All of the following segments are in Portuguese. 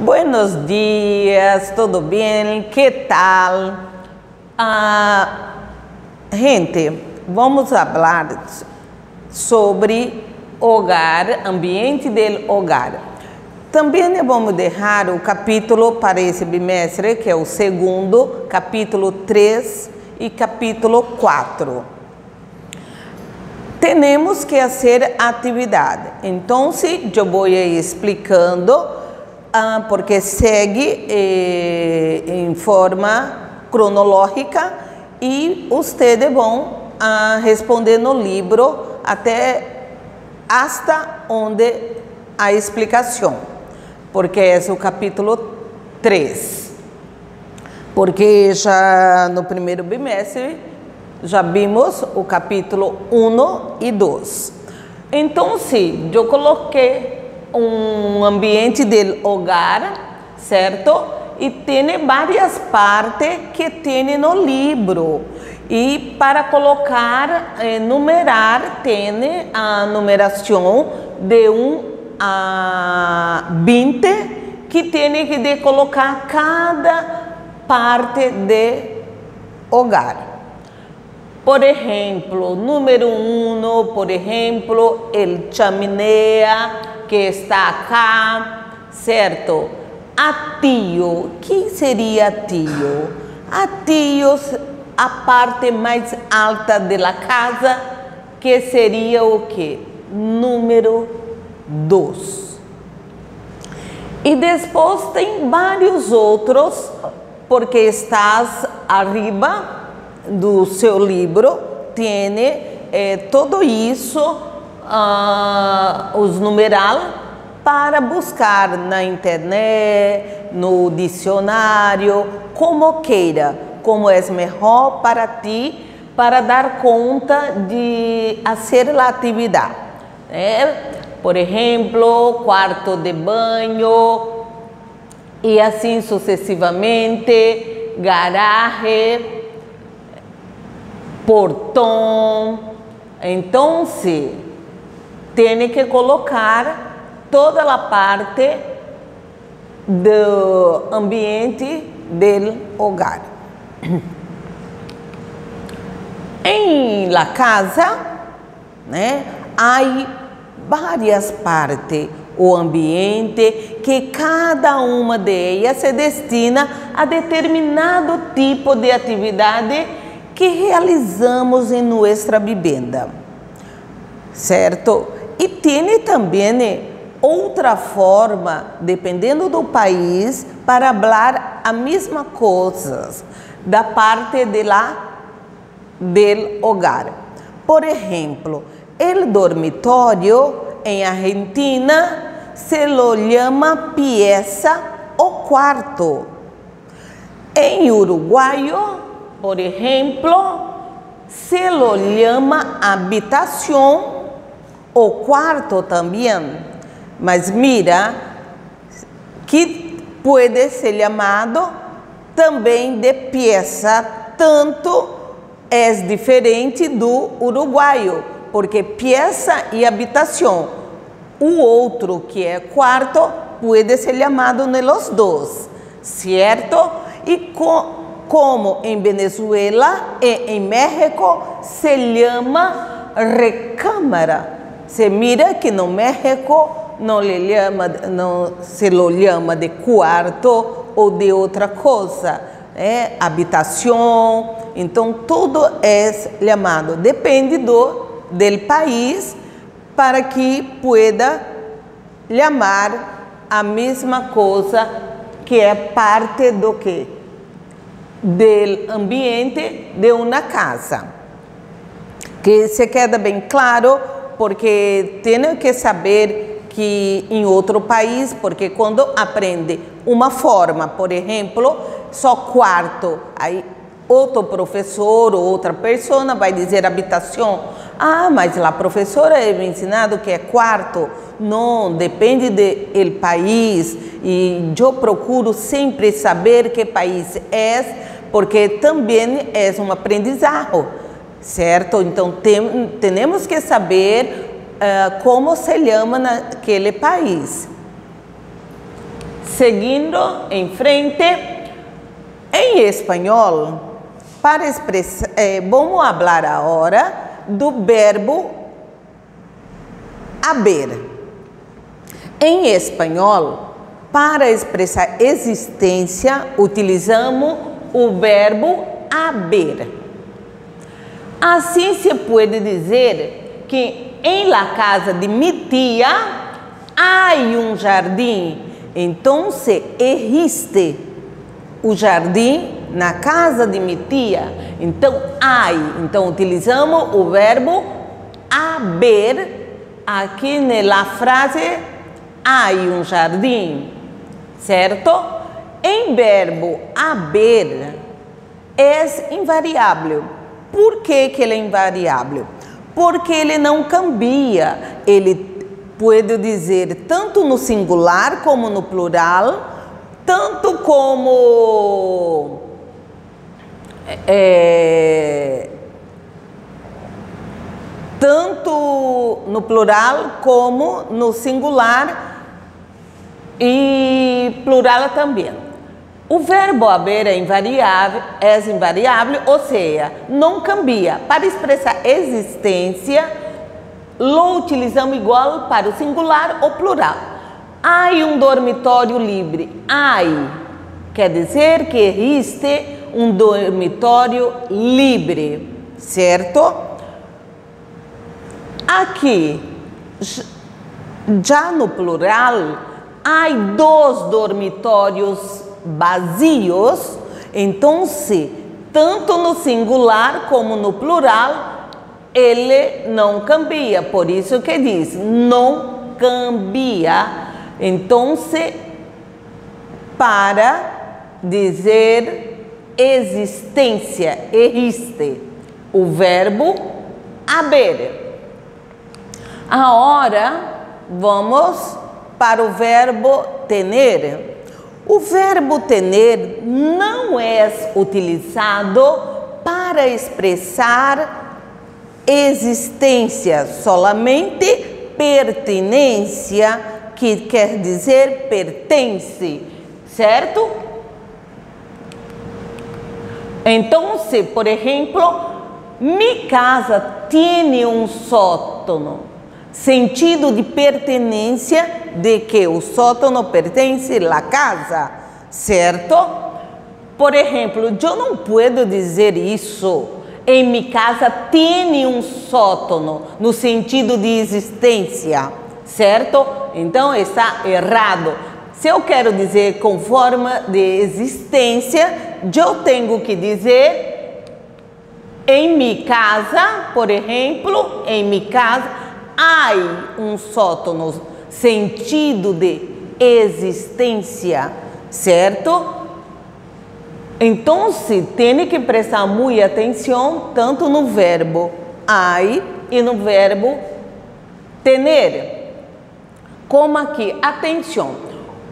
Buenos días, ¿todo bien? ¿Qué tal? Gente, vamos falar sobre hogar, ambiente do hogar. Também vamos deixar o capítulo para esse bimestre, que é o segundo, capítulo 3 e capítulo 4. Temos que fazer atividade. Então, eu vou explicando, porque segue em forma cronológica e vocês vão responder no livro hasta onde a explicação, porque é o capítulo 3. Porque já no primeiro bimestre já vimos o capítulo 1 e 2. Então, eu coloquei um ambiente do hogar, certo? E tem várias partes que tem no livro. E para colocar, numerar, tem a numeração de 1 a 20, que tem que colocar cada parte de hogar. Por exemplo, número 1, por exemplo, el chaminé que está acá, certo? A tio, que seria tio? A tio, a parte mais alta da casa, que seria o quê? Número 2. E depois tem vários outros, porque estás arriba do seu livro, tem tudo isso, os numeral, para buscar na internet, no dicionário, como queira, como é melhor para ti, para dar conta de fazer a atividade. Por exemplo, quarto de banho, e assim sucessivamente, garagem, portão. Então, tem que colocar toda a parte do ambiente do hogar. Em la casa, há várias partes, o ambiente, que cada uma delas se destina a determinado tipo de atividade que realizamos em nossa vivenda, certo? E tem também outra forma, dependendo do país, para falar a mesma coisa da parte do hogar. Por exemplo, o dormitório em Argentina se lo llama pieza ou quarto. Em uruguaio, por exemplo, se lo llama habitação ou quarto também. Mas mira que pode ser chamado também de pieza, tanto é diferente do uruguaio, porque pieza e habitação. O outro, que é quarto, pode ser chamado nos dois, certo? E como em Venezuela e em México se chama recámara. Se mira que no México não se lo llama de quarto ou de outra coisa, habitação. Então, tudo é chamado, depende do país, para que pueda chamar a mesma coisa, que é parte do que? Do ambiente de uma casa. Que se queda bem claro, porque tem que saber que em outro país, porque quando aprende uma forma, por exemplo, só quarto, aí outro professor ou outra pessoa vai dizer habitação. Mas a professora me ensinado que é quarto. Não, depende do país, e eu procuro sempre saber que país é, porque também é um aprendizado, certo? Então, temos que saber como se chama naquele país. Seguindo em frente, em espanhol, para expressar, vamos falar agora do verbo haber. Em espanhol, para expressar existência, utilizamos o verbo haber. Assim se pode dizer que em la casa de mi tía hay un jardim. Então, existe o jardim na casa de minha tia. Então, hay. Então, utilizamos o verbo haber aqui na frase hay um jardim, certo? Em verbo haber é invariável. Por que ele é invariável? Porque ele não cambia. Ele pode dizer tanto no singular como no plural, tanto como tanto no plural como no singular e plural também. O verbo haver é invariável, ou seja, não cambia. Para expressar existência, lo utilizamos igual para o singular ou plural. Há um dormitório livre. Hay quer dizer que existe um dormitório livre, certo? Aqui, já no plural, há 2 dormitórios vazios. Então, tanto no singular como no plural, ele não cambia, por isso que diz, não cambia. Então, para dizer existência, existe, o verbo haber. Agora, vamos para o verbo tener. O verbo tener não é utilizado para expressar existência, somente pertinência, que quer dizer pertence, certo? Então, por exemplo, mi casa tem um sótano, sentido de pertenência, de que o sótano pertence à casa, certo? Por exemplo, eu não posso dizer isso. Em minha casa tem um sótano, no sentido de existência, certo? Então, está errado. Se eu quero dizer com forma de existência, eu tenho que dizer em minha casa, por exemplo, em minha casa, há um sótano, sentido de existência, certo? Então, tem que prestar muita atenção tanto no verbo hay e no verbo tener. Como aqui, atenção,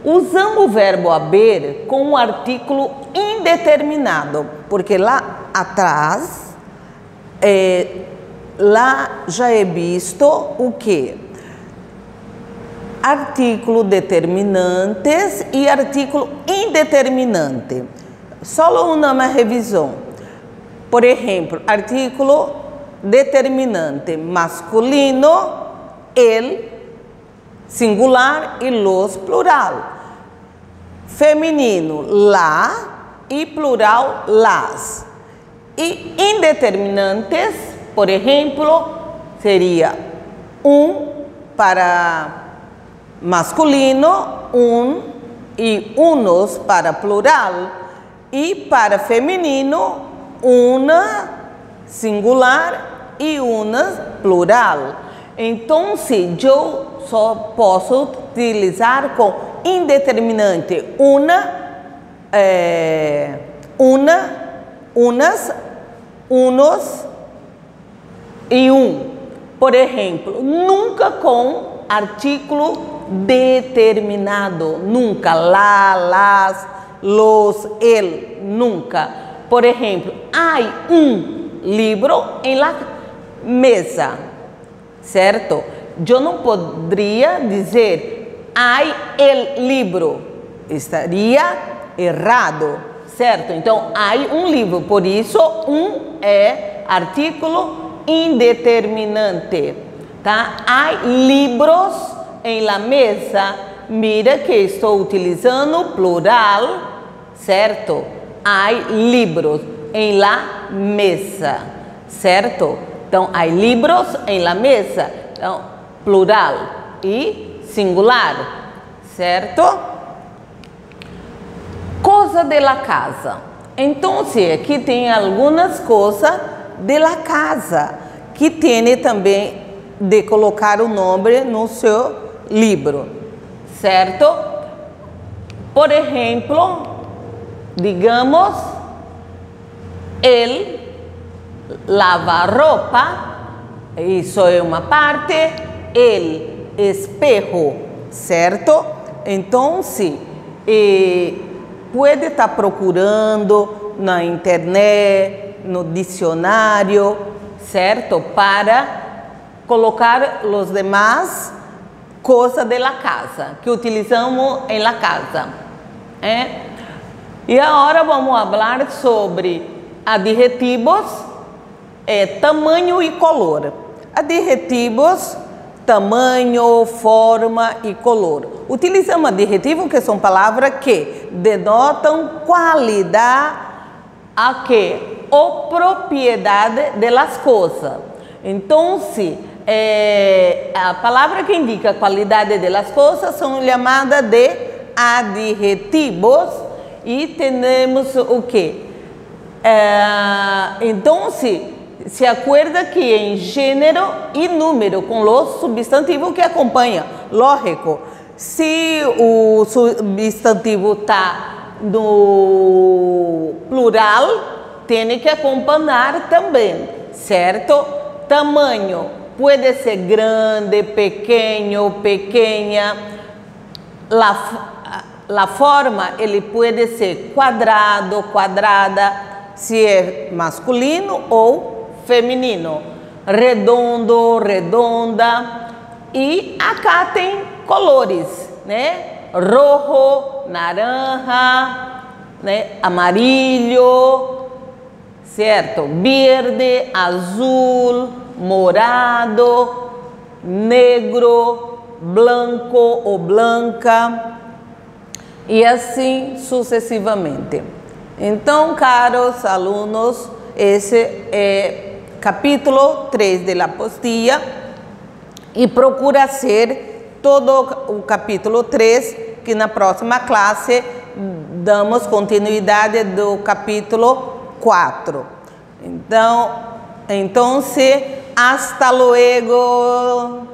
usamos o verbo haber com um artículo indeterminado, porque lá atrás, lá já é visto o que? Artículo determinantes e artículo indeterminante. Só uma revisão. Por exemplo, artículo determinante masculino, el, singular, e los, plural. Feminino, la, e plural, las. E indeterminantes, por exemplo, seria para masculino, e unos para plural. E para feminino, una singular e una plural. Então, eu só posso utilizar com indeterminante unas, unos e Por exemplo, nunca com artículo determinado. Nunca. Lá, las, los, el. Nunca. Por exemplo, há livro em la mesa. Certo? Eu não poderia dizer há el libro. estaria errado, certo? Então, há um livro, por isso, é artículo indeterminante, tá? Há livros em la mesa, mira que estou utilizando plural, certo? Há livros em la mesa, certo? Então, há livros em la mesa, então, plural e singular, certo? Cosa de la casa. Então, aqui tem algumas coisas de la casa que tem também de colocar o nome no seu livro, certo? Por exemplo, digamos, ele lava roupa, isso é uma parte, el espejo, certo? Então, pode estar procurando na internet, no dicionário, certo? Para colocar os demais coisas de la casa, que utilizamos em la casa. E agora vamos falar sobre adjetivos, tamanho e color. Adjetivos, tamanho, forma e color. Utilizamos adjetivos que são palavras que denotam qualidade ou propriedade das coisas. Então, a palavra que indica a qualidade das coisas são chamadas de adjetivos e temos o quê? Então, se acorda que em gênero e número com os substantivos que acompanham. Lógico, se o substantivo está no plural, tem que acompanhar também, certo? Tamanho pode ser grande, pequeno, pequena. La forma, ele pode ser quadrado, quadrada, se é masculino ou feminino, redondo, redonda, e acá tem colores, né? Rojo, naranja, né? Amarillo, certo? Verde, azul, morado, negro, branco ou branca, e assim sucessivamente. Então, caros alunos, esse é capítulo 3 da apostila e procura ser todo o capítulo 3, que na próxima classe damos continuidade do capítulo 4. Então, hasta luego.